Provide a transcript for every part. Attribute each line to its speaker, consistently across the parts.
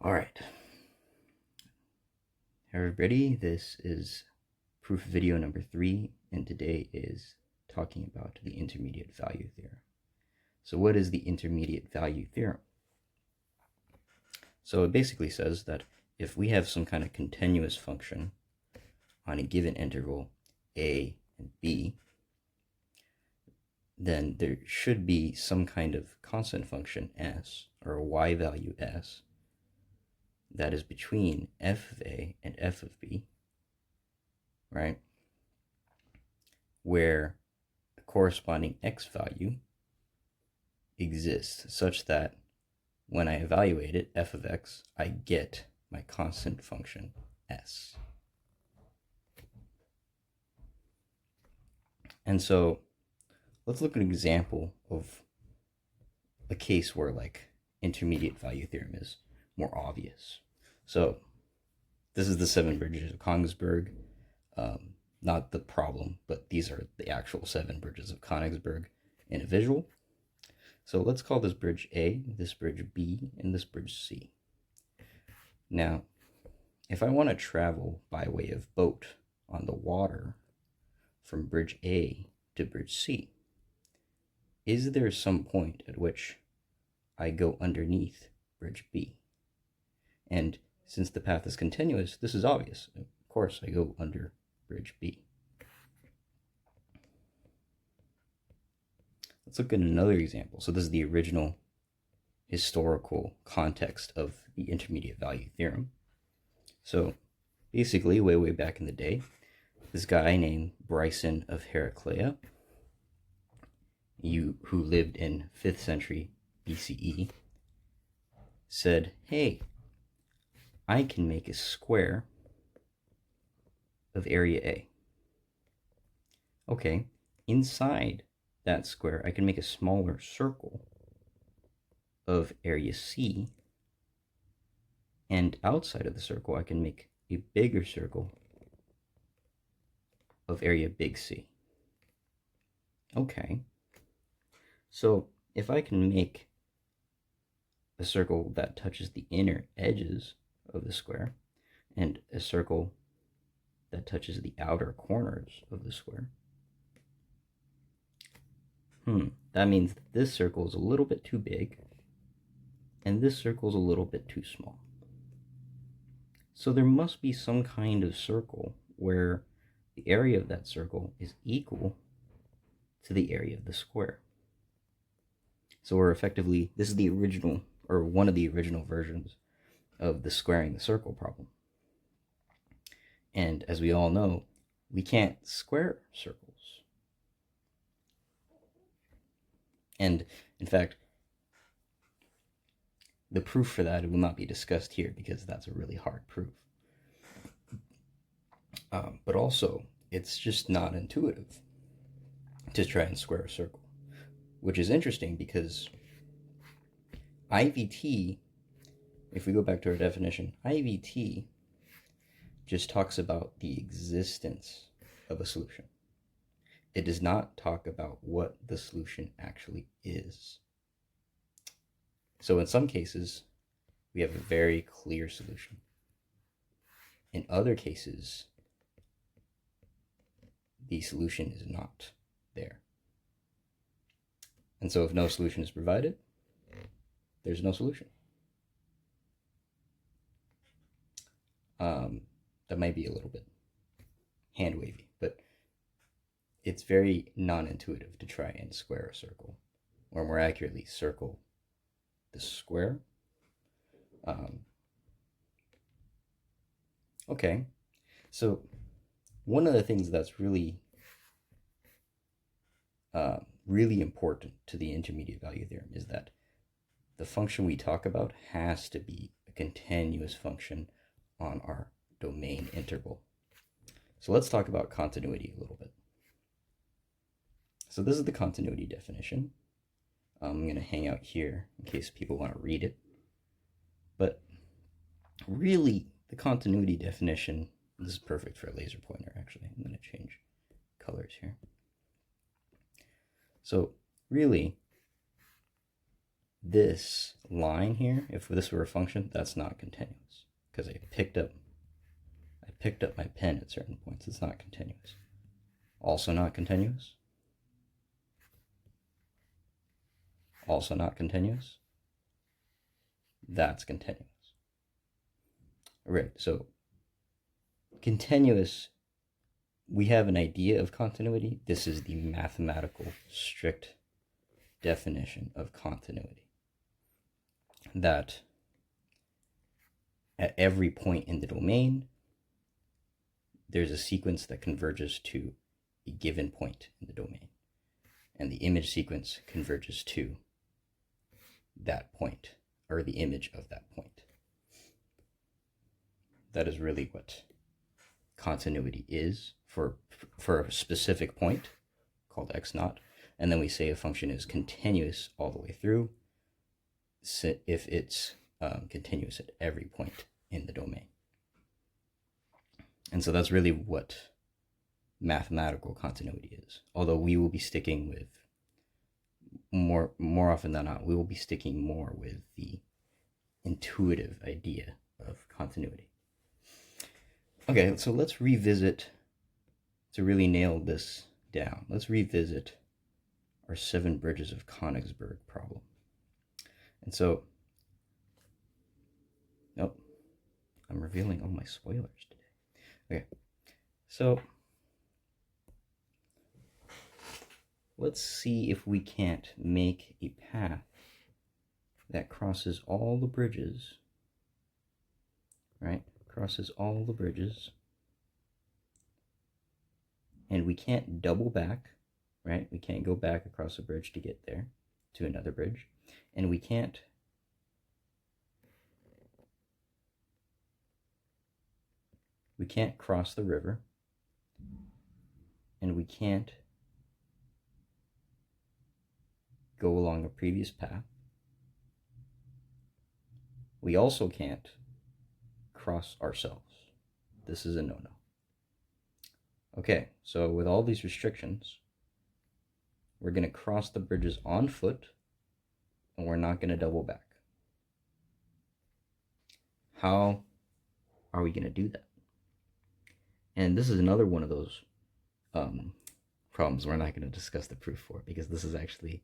Speaker 1: All right. Hey everybody, this is proof video number 3, and today is talking about the intermediate value theorem. So what is the intermediate value theorem? So it basically says that if we have some kind of continuous function on a given interval a and b, then there should be some kind of constant function s, or a y value s, that is between f of a and f of b, right? Where a corresponding x value exists such that when I evaluate it, f of x, I get my constant function s. And so let's look at an example of a case where like intermediate value theorem is more obvious. So this is the 7 bridges of Königsberg. Not the problem, but these are the actual 7 bridges of Königsberg in a visual. So let's call this bridge A, this bridge B, and this bridge C. Now, if I want to travel by way of boat on the water from bridge A to bridge C, is there some point at which I go underneath bridge B? And since the path is continuous, this is obvious. Of course, I go under bridge B. Let's look at another example. So this is the original historical context of the intermediate value theorem. So basically, way back in the day, this guy named Bryson of Heraclea, who lived in 5th century BCE, said, hey, I can make a square of area A. Okay, inside that square, I can make a smaller circle of area C, and outside of the circle, I can make a bigger circle of area big C. Okay, so if I can make a circle that touches the inner edges of the square and a circle that touches the outer corners of the square, that means that this circle is a little bit too big and this circle is a little bit too small. So there must be some kind of circle where the area of that circle is equal to the area of the square. So we're effectively, this is the original, or one of the original versions of the squaring the circle problem. And as we all know, we can't square circles. And in fact, the proof for that will not be discussed here because that's a really hard proof. But also, it's just not intuitive to try and square a circle, which is interesting because IVT, if we go back to our definition, IVT just talks about the existence of a solution. It does not talk about what the solution actually is. So in some cases, we have a very clear solution. In other cases, the solution is not there. And so if no solution is provided, there's no solution. That might be a little bit hand-wavy, but it's very non-intuitive to try and square a circle, or more accurately, circle the square. Okay, so one of the things that's really important to the intermediate value theorem is that the function we talk about has to be a continuous function on our domain interval. So let's talk about continuity a little bit. So this is the continuity definition. I'm going to hang out here in case people want to read it. But really, the continuity definition, this is perfect for a laser pointer, actually. I'm going to change colors here. So really, this line here, if this were a function, that's not continuous because I picked up my pen at certain points. It's not continuous. Also not continuous. Also not continuous. That's continuous. All right, so continuous, we have an idea of continuity. This is the mathematical strict definition of continuity. That at every point in the domain, there's a sequence that converges to a given point in the domain. And the image sequence converges to that point, or the image of that point. That is really what continuity is for a specific point called x naught. And then we say a function is continuous all the way through if it's continuous at every point in the domain. And so that's really what mathematical continuity is. Although we will be sticking with, more often than not, we will be sticking more with the intuitive idea of continuity. Okay, so let's revisit, to really nail this down, let's revisit our 7 bridges of Königsberg problem. And so, nope, I'm revealing all my spoilers today. Okay, so let's see if we can't make a path that crosses all the bridges, right? Crosses all the bridges. And we can't double back, right? We can't go back across a bridge to get there, to another bridge. And we can't cross the river. And we can't go along a previous path. We also can't cross ourselves. This is a no-no. Okay, so with all these restrictions, we're going to cross the bridges on foot, and we're not going to double back. How are we going to do that? And this is another one of those problems we're not going to discuss the proof for, because this is actually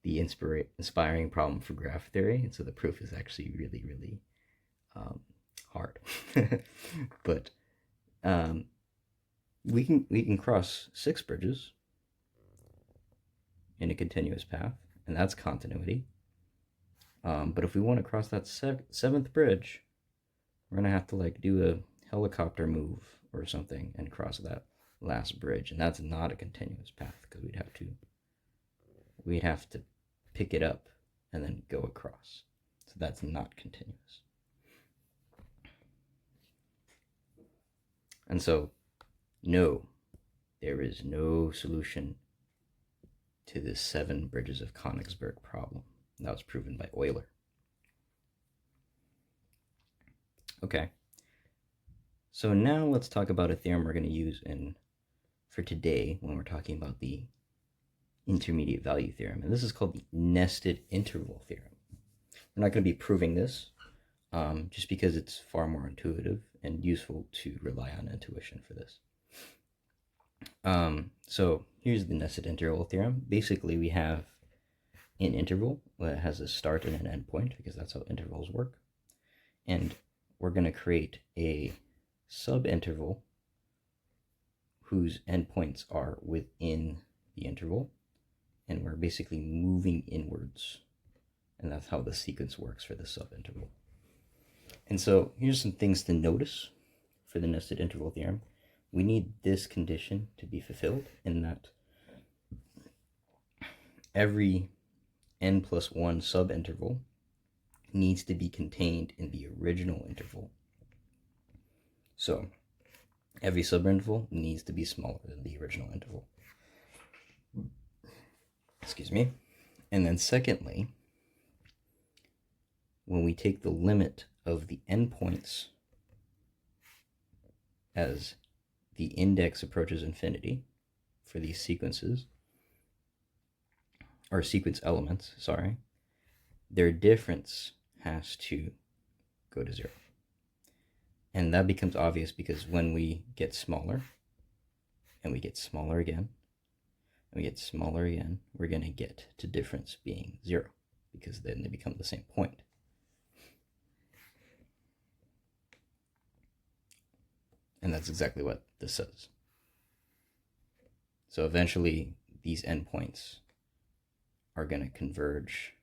Speaker 1: the inspiring problem for graph theory, and so the proof is actually really, really hard. But we can cross 6 bridges in a continuous path, and that's continuity. But if we want to cross that 7th bridge, we're gonna have to like do a helicopter move or something and cross that last bridge, and that's not a continuous path because we'd have to pick it up and then go across. So that's not continuous. And so, no, there is no solution to this 7 bridges of Königsberg problem. That was proven by Euler. Okay, so now let's talk about a theorem we're going to use for today when we're talking about the intermediate value theorem. And this is called the nested interval theorem. We're not going to be proving this just because it's far more intuitive and useful to rely on intuition for this. So here's the nested interval theorem. Basically, we have an interval that has a start and an end point, because that's how intervals work. And we're going to create a subinterval whose endpoints are within the interval. And we're basically moving inwards. And that's how the sequence works for the subinterval. And so here's some things to notice for the nested interval theorem. We need this condition to be fulfilled, in that every n plus 1 subinterval needs to be contained in the original interval. So every subinterval needs to be smaller than the original interval. Excuse me. And then secondly, when we take the limit of the endpoints as the index approaches infinity for these sequences, or sequence elements, sorry, their difference has to go to 0. And that becomes obvious because when we get smaller, and we get smaller again, and we get smaller again, we're going to get to difference being 0, because then they become the same point. And that's exactly what this says. So eventually, these endpoints are going to converge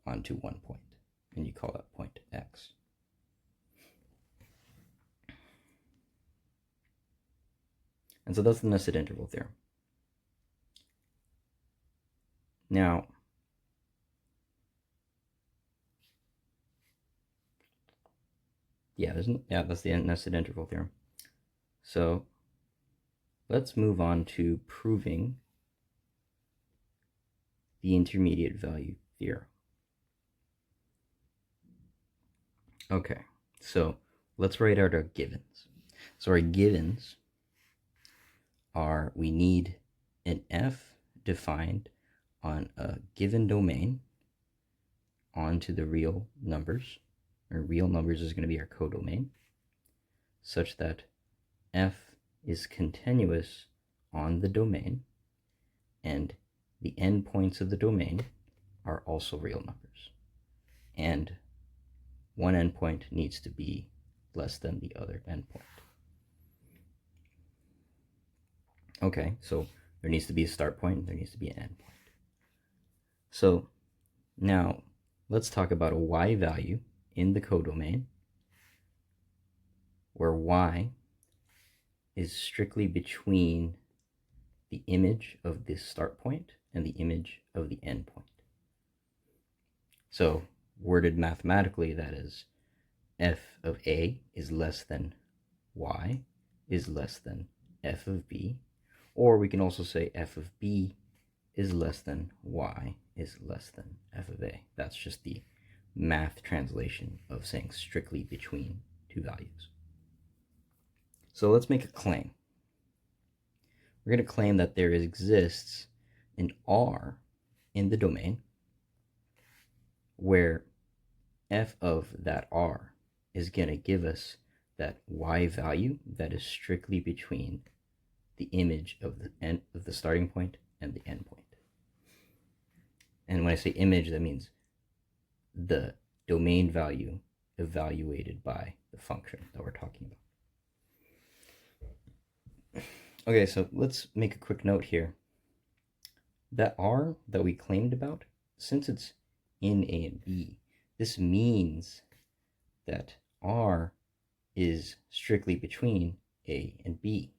Speaker 1: onto one point, and you call that point x. And so that's the nested interval theorem. Now, that's the nested interval theorem. So let's move on to proving the intermediate value theorem. Okay, so let's write out our givens. So our givens are, we need an f defined on a given domain onto the real numbers, or real numbers is going to be our codomain, such that f is continuous on the domain and the endpoints of the domain are also real numbers. And one endpoint needs to be less than the other endpoint. Okay, so there needs to be a start point, and there needs to be an end point. So now let's talk about a y value in the codomain, where y is strictly between the image of this start point and the image of the end point. So worded mathematically, that is, f of a is less than y is less than f of b, or we can also say f of b is less than y is less than f of a. That's just the math translation of saying strictly between two values. So let's make a claim. We're going to claim that there exists an R in the domain where f of that R is going to give us that y value that is strictly between the image of the end of the starting point and the end point. And when I say image, that means the domain value evaluated by the function that we're talking about. Okay, so let's make a quick note here. That R that we claimed about, since it's in A and B, this means that R is strictly between A and B.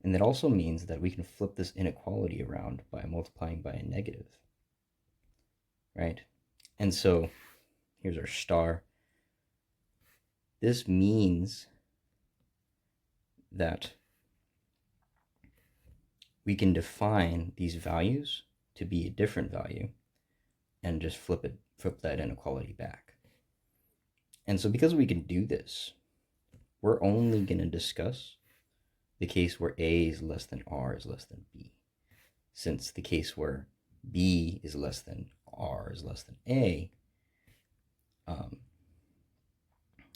Speaker 1: And that also means that we can flip this inequality around by multiplying by a negative, right? And so here's our star. This means that we can define these values to be a different value and just flip that inequality back. And so because we can do this, we're only going to discuss the case where A is less than R is less than B. Since the case where B is less than R is less than A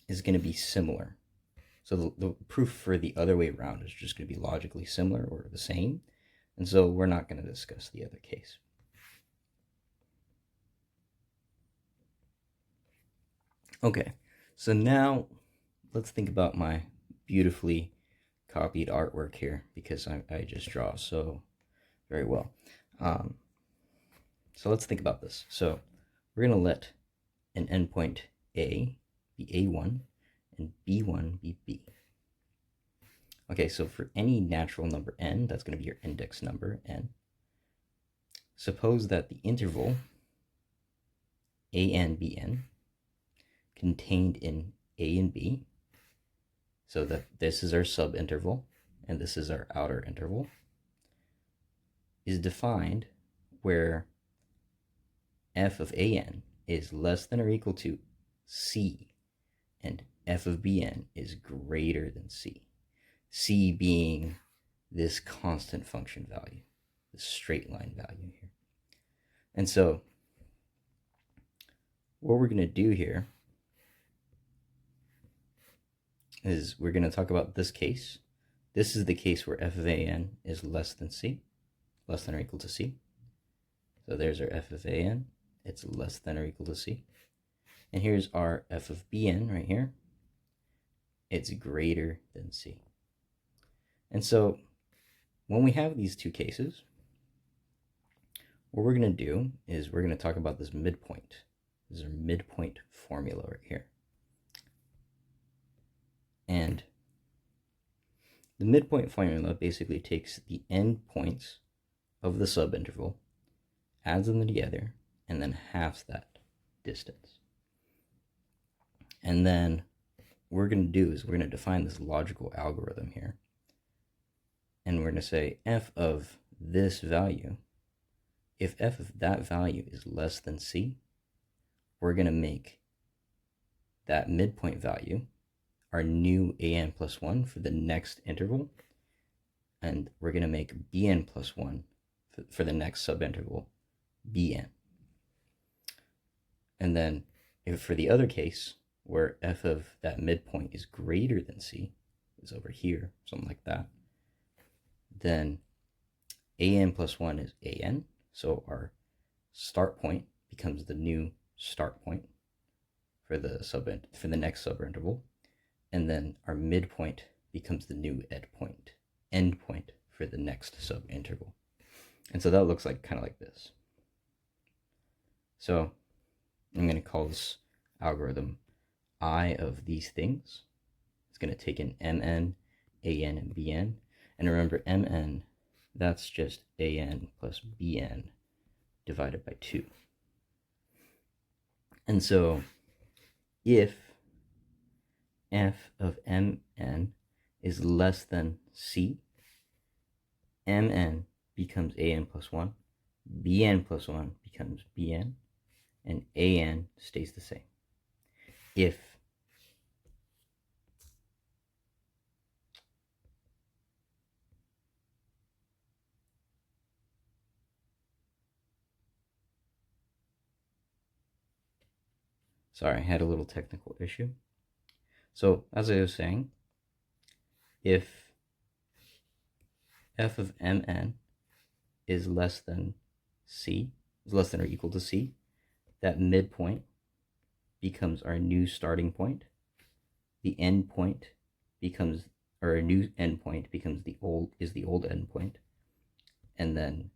Speaker 1: is going to be similar. So the proof for the other way around is just going to be logically similar or the same. And so we're not going to discuss the other case. Okay, so now let's think about my beautifully copied artwork here, because I just draw so very well. So let's think about this. So we're going to let an endpoint A be A1 and B1 be B. Okay, so for any natural number n, that's going to be your index number n. Suppose that the interval a and bn contained in A and B, so that this is our subinterval and this is our outer interval, is defined where f of an is less than or equal to c and f of bn is greater than c. C being this constant function value, this straight line value here. And so what we're going to do here is we're going to talk about this case. This is the case where f of an is less than c, less than or equal to c. So there's our f of an. It's less than or equal to c. And here's our f of bn right here. It's greater than c. And so when we have these two cases, what we're going to do is we're going to talk about this midpoint. This is our midpoint formula right here. And the midpoint formula basically takes the endpoints of the subinterval, adds them together, and then halves that distance. And then what we're going to do is we're going to define this logical algorithm here. And we're going to say f of this value, if f of that value is less than c, we're going to make that midpoint value our new an plus 1 for the next interval. And we're going to make bn plus 1 for the next subinterval, bn. And then if for the other case, where f of that midpoint is greater than c, is over here, something like that, then an plus 1 is an. So our start point becomes the new start point for the next subinterval. And then our midpoint becomes the new end point for the next subinterval. And so that looks like kind of like this. So I'm going to call this algorithm I of these things. It's going to take in mn, an, and bn. And remember, mn, that's just an plus bn divided by 2. And so if f of mn is less than c, mn becomes an plus 1, bn plus 1 becomes bn, and an stays the same. If sorry, I had a little technical issue. So as I was saying, if f of mn is less than c, is less than or equal to c, that midpoint becomes our new starting point. The end point becomes, or a new endpoint becomes the old endpoint, and then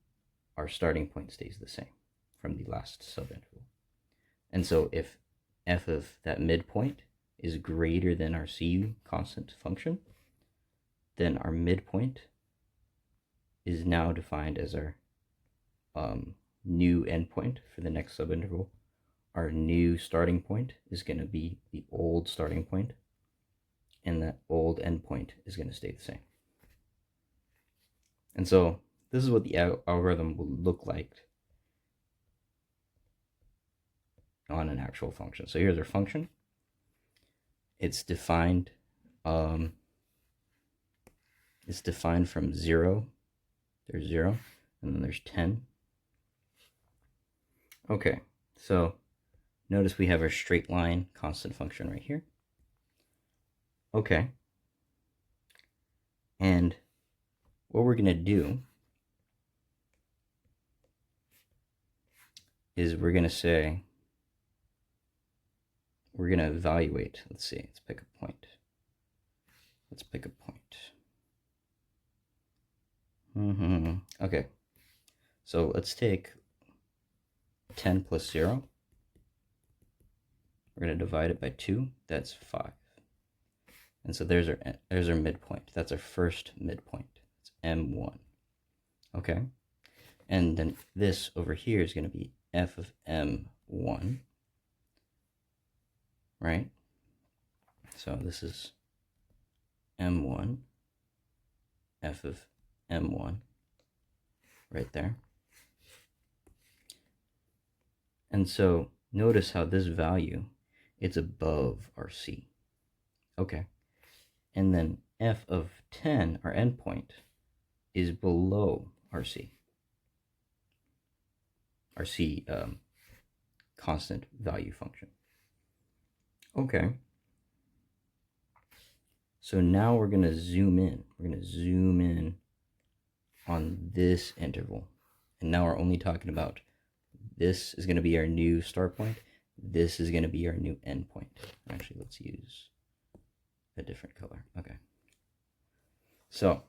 Speaker 1: our starting point stays the same from the last subinterval. And so if f of that midpoint is greater than our cu constant function, then our midpoint is now defined as our new endpoint for the next subinterval. Our new starting point is going to be the old starting point, and that old endpoint is going to stay the same. And so this is what the algorithm will look like on an actual function. So here's our function. It's defined from 0. There's 0, and then there's 10. Okay, so notice we have our straight line constant function right here. Okay, and what we're going to do is we're going to say, we're going to evaluate. Let's see, let's pick a point. Okay, so let's take 10 plus 0. We're going to divide it by 2. That's 5. And so there's our midpoint. That's our first midpoint. It's m1. Okay, and then this over here is going to be f of m1. Right? So this is m1, f of m1, right there. And so notice how this value, it's above our c. Okay. And then f of 10, our endpoint, is below our c. our C constant value function. Okay. So now we're going to zoom in. We're going to zoom in on this interval. And now we're only talking about this is going to be our new start point. This is going to be our new end point. Actually, let's use a different color. Okay. So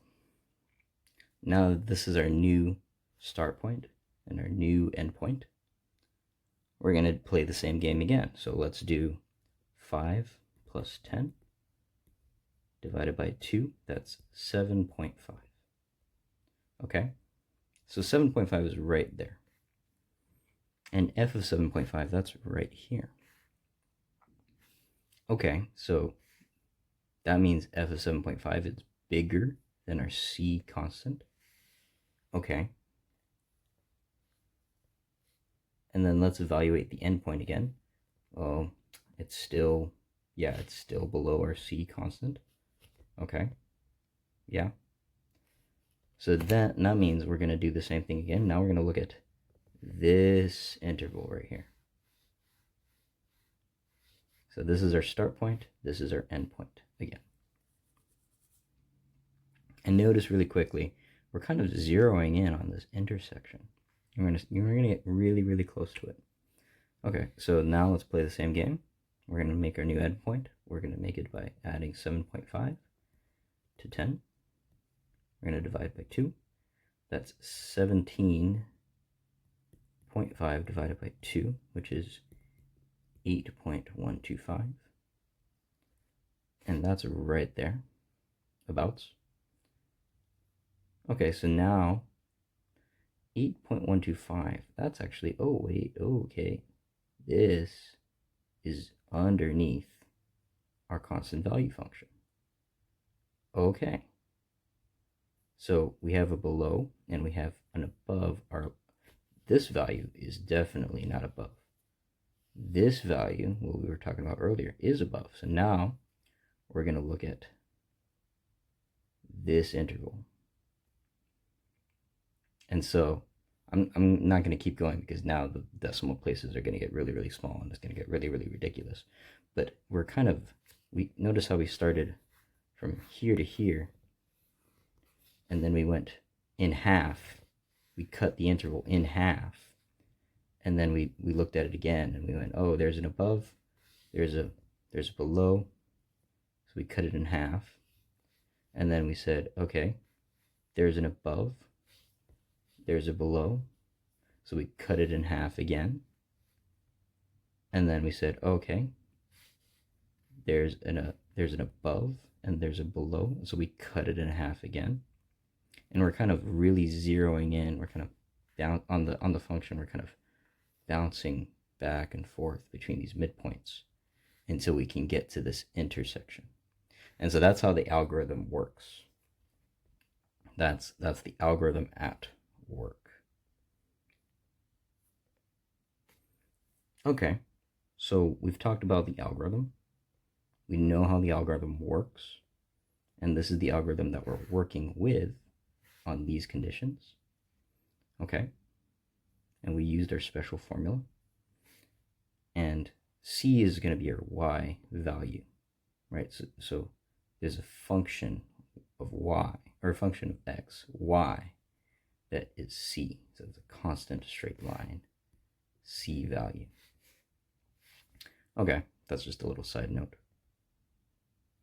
Speaker 1: now this is our new start point and our new end point. We're going to play the same game again. So let's do 5 plus 10 divided by 2. That's 7.5. Okay. So 7.5 is right there. And f of 7.5, that's right here. Okay, so that means f of 7.5 is bigger than our C constant. Okay. And then let's evaluate the endpoint again. Oh, it's still below our C constant. Okay. Yeah. So that means we're going to do the same thing again. Now we're going to look at this interval right here. So this is our start point. This is our end point again. And notice really quickly, we're kind of zeroing in on this intersection. You're gonna get really, really close to it. Okay, so now let's play the same game. We're gonna make our new endpoint. We're gonna make it by adding 7.5 to 10. We're gonna divide by 2. That's 17.5 divided by 2, which is 8.125. And that's right there, abouts. Okay, so now 8.125, that's actually, oh wait, okay. This is underneath our constant value function. Okay. So we have a below and we have an above. This value is definitely not above. This value, what we were talking about earlier, is above. So now we're going to look at this interval. And so I'm not going to keep going because now the decimal places are going to get really, really small and it's going to get really, really ridiculous. But we notice how we started from here to here, and then we went in half. We cut the interval in half, and then we looked at it again and we went, oh, there's an above, there's a below, so we cut it in half, and then we said, okay, there's an above, there's a below, so we cut it in half again, and then we said, okay, there's an above and there's a below, so we cut it in half again. And we're kind of really zeroing in. We're kind of down on the function. We're kind of bouncing back and forth between these midpoints until we can get to this intersection. And so that's how the algorithm works. That's the algorithm at work. Okay, so we've talked about the algorithm. We know how the algorithm works, and this is the algorithm that we're working with on these conditions. Okay, and we used our special formula, and C is going to be our Y value, right? So there's a function of Y, or a function of X, Y, that is C. So it's a constant straight line, C value. Okay, that's just a little side note.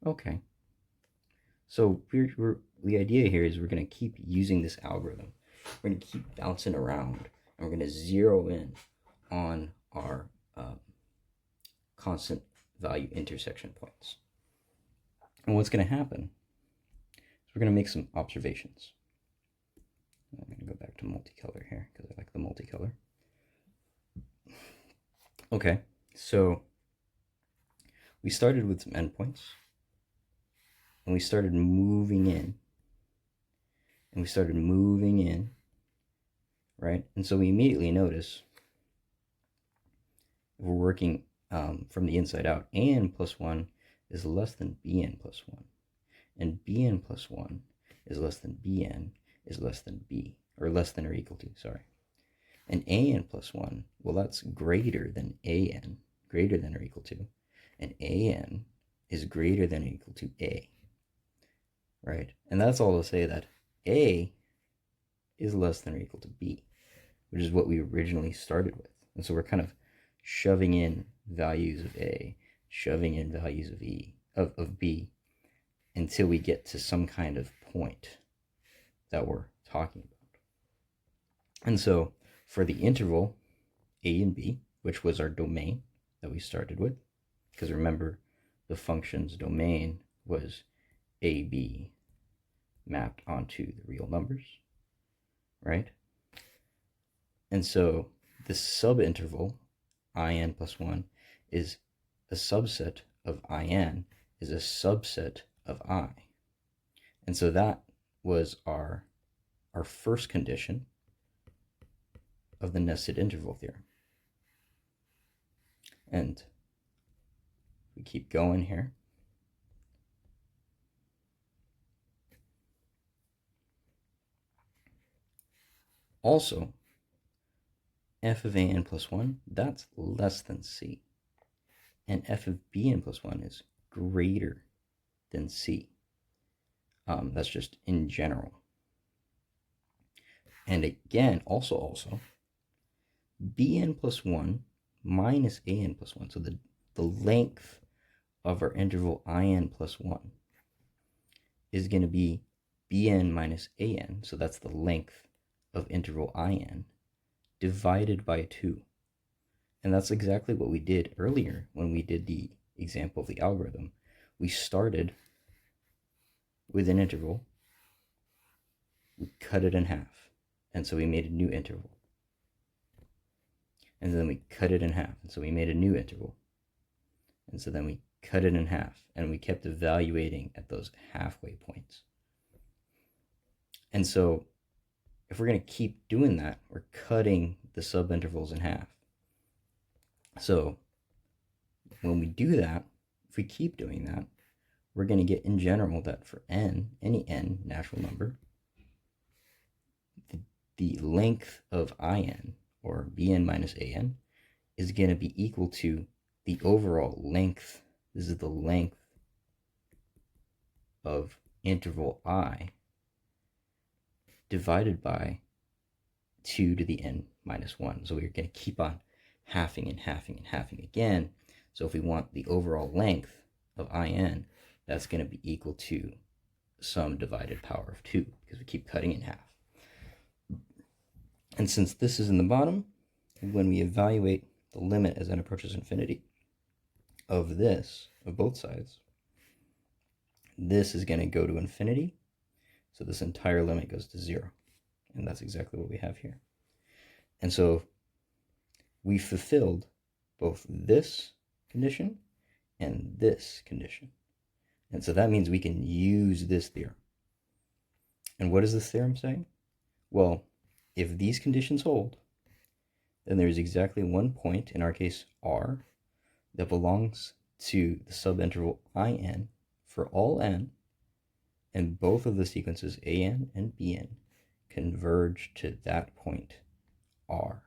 Speaker 1: Okay, so the idea here is we're going to keep using this algorithm. We're going to keep bouncing around, and we're going to zero in on our constant value intersection points. And what's going to happen is we're going to make some observations. I'm going to go back to multicolor here because I like the multicolor. Okay, so we started with some endpoints. And we started moving in. And we started moving in, right? And so we immediately notice if we're working from the inside out, an plus 1 is less than bn plus 1. And bn plus 1 is less than bn is less than b, or less than or equal to, sorry. And an plus 1, well, that's greater than an, greater than or equal to. And an is greater than or equal to a, right? And that's all to say that a is less than or equal to b, which is what we originally started with. And so we're kind of shoving in values of a, shoving in values of of b, until we get to some kind of point that we're talking about. And so for the interval a and b, which was our domain that we started with, because remember the function's domain was ab mapped onto the real numbers, right? And so the subinterval in plus 1 is a subset of in is a subset of I. And so that was our first condition of the nested interval theorem. And we keep going here. Also, f of an plus 1, that's less than c. And f of bn plus 1 is greater than c. That's just in general. And again, also, bn plus 1 minus an plus 1, so the length of our interval in plus 1 is going to be bn minus an, so that's the length of interval in, divided by 2. And that's exactly what we did earlier when we did the example of the algorithm. We started with an interval, we cut it in half, and so we made a new interval. And then we cut it in half, and so we made a new interval. And so then we cut it in half, and we kept evaluating at those halfway points. And so if we're going to keep doing that, we're cutting the subintervals in half. So when we do that, if we keep doing that, we're going to get in general that for n, any n natural number, the length of in, or bn minus an, is going to be equal to the overall length. This is the length of interval I divided by 2 to the n minus 1. So we're going to keep on halving and halving and halving again. So if we want the overall length of in, that's going to be equal to some divided power of 2, because we keep cutting in half. And since this is in the bottom, when we evaluate the limit as n approaches infinity of this, of both sides, this is going to go to infinity. So this entire limit goes to 0. And that's exactly what we have here. And so we fulfilled both this condition and this condition. And so that means we can use this theorem. And what does this theorem say? Well, if these conditions hold, then there's exactly one point, in our case r, that belongs to the subinterval in for all n, and both of the sequences an and bn converge to that point r.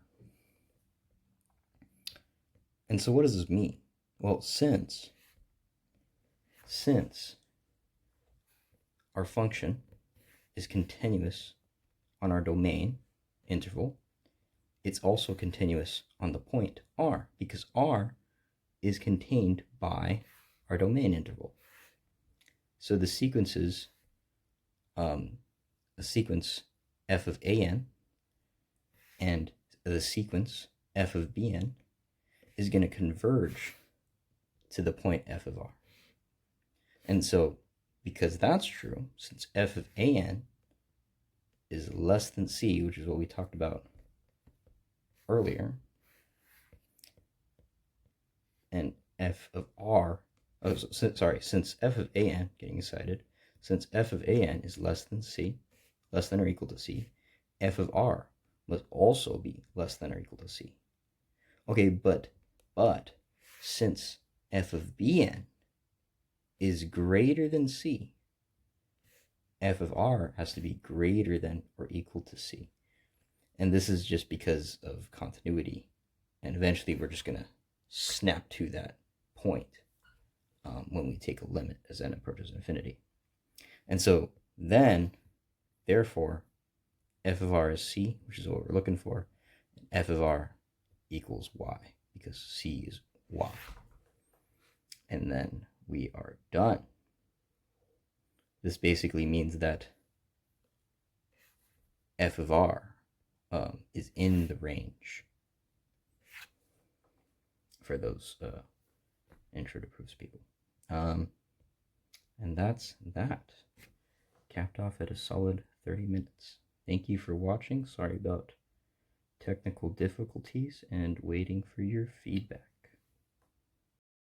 Speaker 1: And so what does this mean? Well, since our function is continuous on our domain interval, it's also continuous on the point r, because r is contained by our domain interval. So the sequences, a sequence f of an and the sequence f of bn is going to converge to the point f of r. And so, because that's true, since f of an is less than c, which is what we talked about earlier, and f of r, since f of an, getting excited, since f of an is less than c, less than or equal to c, f of r must also be less than or equal to c. Okay, but since f of bn is greater than c, f of r has to be greater than or equal to c. And this is just because of continuity. And eventually we're just going to snap to that point when we take a limit as n approaches infinity. And so then, therefore, f of r is c, which is what we're looking for. And f of r equals y, because c is y. And then we are done. This basically means that f of r is in the range for those intro to proofs people. And that's that. Capped off at a solid 30 minutes. Thank you for watching. Sorry about technical difficulties and waiting for your feedback.